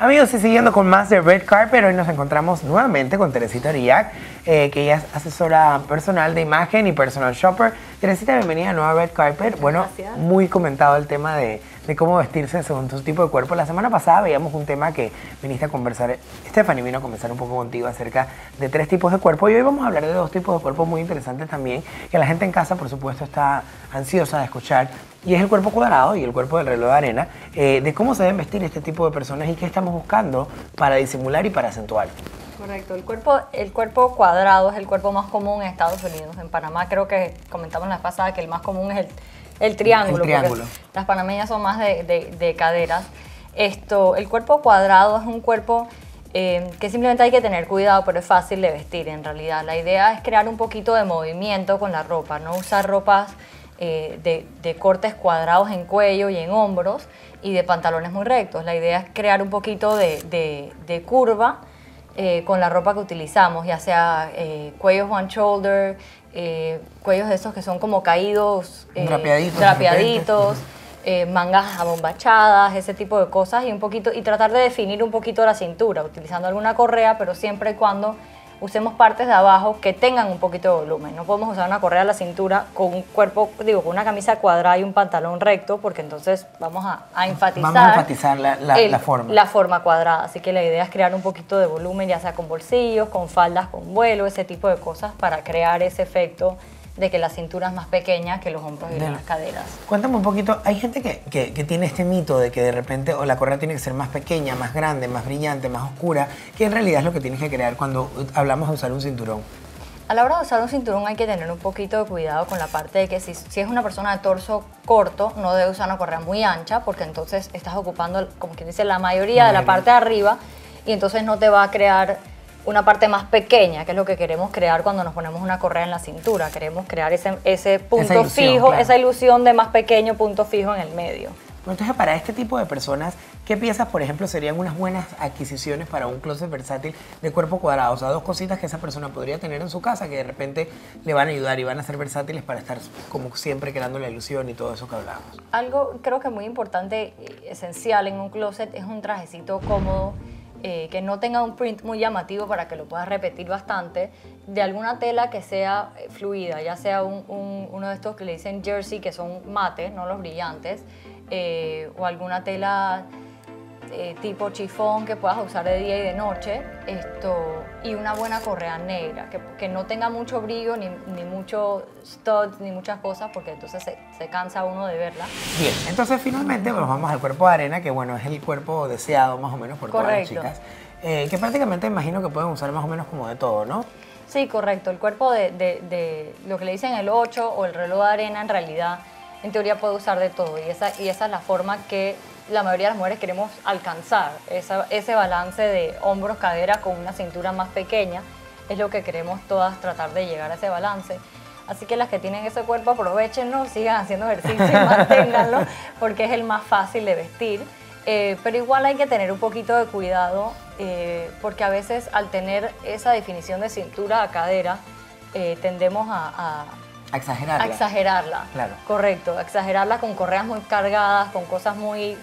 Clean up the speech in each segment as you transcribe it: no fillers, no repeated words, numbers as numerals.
Amigos, y siguiendo con más de Red Carpet, hoy nos encontramos nuevamente con Teresita Arillac, que ella es asesora personal de imagen y personal shopper. Teresita, bienvenida a nueva Red Carpet. Bueno, gracias. Muy comentado el tema de cómo vestirse según tu tipo de cuerpo. La semana pasada veíamos un tema que viniste a conversar, Stephanie vino a conversar un poco contigo acerca de 3 tipos de cuerpo, y hoy vamos a hablar de 2 tipos de cuerpo muy interesantes también, que la gente en casa, por supuesto, está ansiosa de escuchar. Y es el cuerpo cuadrado y el cuerpo del reloj de arena, de cómo se deben vestir este tipo de personas y qué estamos buscando para disimular y para acentuar. Correcto, el cuerpo cuadrado es el cuerpo más común en Estados Unidos. En Panamá creo que comentamos la vez pasada que el más común es el triángulo. El triángulo. Las panameñas son más de caderas. El cuerpo cuadrado es un cuerpo que simplemente hay que tener cuidado, pero es fácil de vestir en realidad. La idea es crear un poquito de movimiento con la ropa, no usar ropas de cortes cuadrados en cuello y en hombros y de pantalones muy rectos. La idea es crear un poquito de curva con la ropa que utilizamos, ya sea cuellos one shoulder, cuellos de esos que son como caídos, drapeaditos, mangas abombachadas, ese tipo de cosas, y tratar de definir un poquito la cintura utilizando alguna correa, pero siempre y cuando usemos partes de abajo que tengan un poquito de volumen. No podemos usar una correa a la cintura con un cuerpo, con una camisa cuadrada y un pantalón recto, porque entonces vamos a enfatizar, la forma. La forma cuadrada. Así que la idea es crear un poquito de volumen, ya sea con bolsillos, con faldas, con vuelo, ese tipo de cosas, para crear ese efecto de que la cintura es más pequeña que los hombros y las caderas. Cuéntame un poquito, hay gente que tiene este mito de que de repente la correa tiene que ser más pequeña, más grande, más brillante, más oscura, que en realidad es lo que tienes que crear cuando hablamos de usar un cinturón. A la hora de usar un cinturón hay que tener un poquito de cuidado con la parte de que si es una persona de torso corto, no debe usar una correa muy ancha, porque entonces estás ocupando, como quien dice, la mayoría de la parte de arriba, y entonces no te va a crear una parte más pequeña, que es lo que queremos crear cuando nos ponemos una correa en la cintura. Queremos crear ese punto fijo, claro, esa ilusión de más pequeño punto fijo en el medio. Bueno, entonces, para este tipo de personas, ¿qué piezas, por ejemplo, serían unas buenas adquisiciones para un closet versátil de cuerpo cuadrado? O sea, 2 cositas que esa persona podría tener en su casa que de repente le van a ayudar y van a ser versátiles para estar, como siempre, creando la ilusión y todo eso que hablamos. Algo creo que muy importante, esencial en un closet, es un trajecito cómodo, que no tenga un print muy llamativo para que lo puedas repetir bastante, de alguna tela que sea fluida, ya sea uno de estos que le dicen jersey, que son mate, no los brillantes, o alguna tela tipo chifón que puedas usar de día y de noche, y una buena correa negra, que no tenga mucho brillo, ni mucho studs, ni muchas cosas, porque entonces se cansa uno de verla. Bien, entonces finalmente nos vamos al cuerpo de arena, que bueno, es el cuerpo deseado más o menos por todas las chicas, que prácticamente imagino que pueden usar más o menos como de todo, ¿no? Sí, correcto. El cuerpo de lo que le dicen el 8 o el reloj de arena, en realidad, en teoría puede usar de todo, y esa es la forma que la mayoría de las mujeres queremos alcanzar, ese balance de hombros, cadera con una cintura más pequeña, es lo que queremos todas, tratar de llegar a ese balance. Así que las que tienen ese cuerpo, aprovechenlo, sigan haciendo ejercicio y manténganlo, porque es el más fácil de vestir. Pero igual hay que tener un poquito de cuidado, porque a veces al tener esa definición de cintura a cadera, tendemos a exagerarla. A exagerarla, claro. Correcto, a exagerarla con correas muy cargadas, con cosas muy...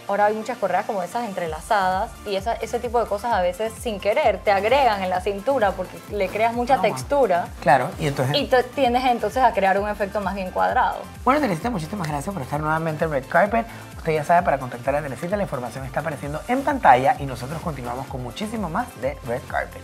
Ahora hay muchas correas como esas entrelazadas, y ese tipo de cosas a veces sin querer te agregan en la cintura porque le creas mucha textura. Claro, y entonces... Y tiendes entonces a crear un efecto más bien cuadrado. Bueno, Teresita, muchísimas gracias por estar nuevamente en Red Carpet. Usted ya sabe, para contactar a Teresita, la información está apareciendo en pantalla, y nosotros continuamos con muchísimo más de Red Carpet.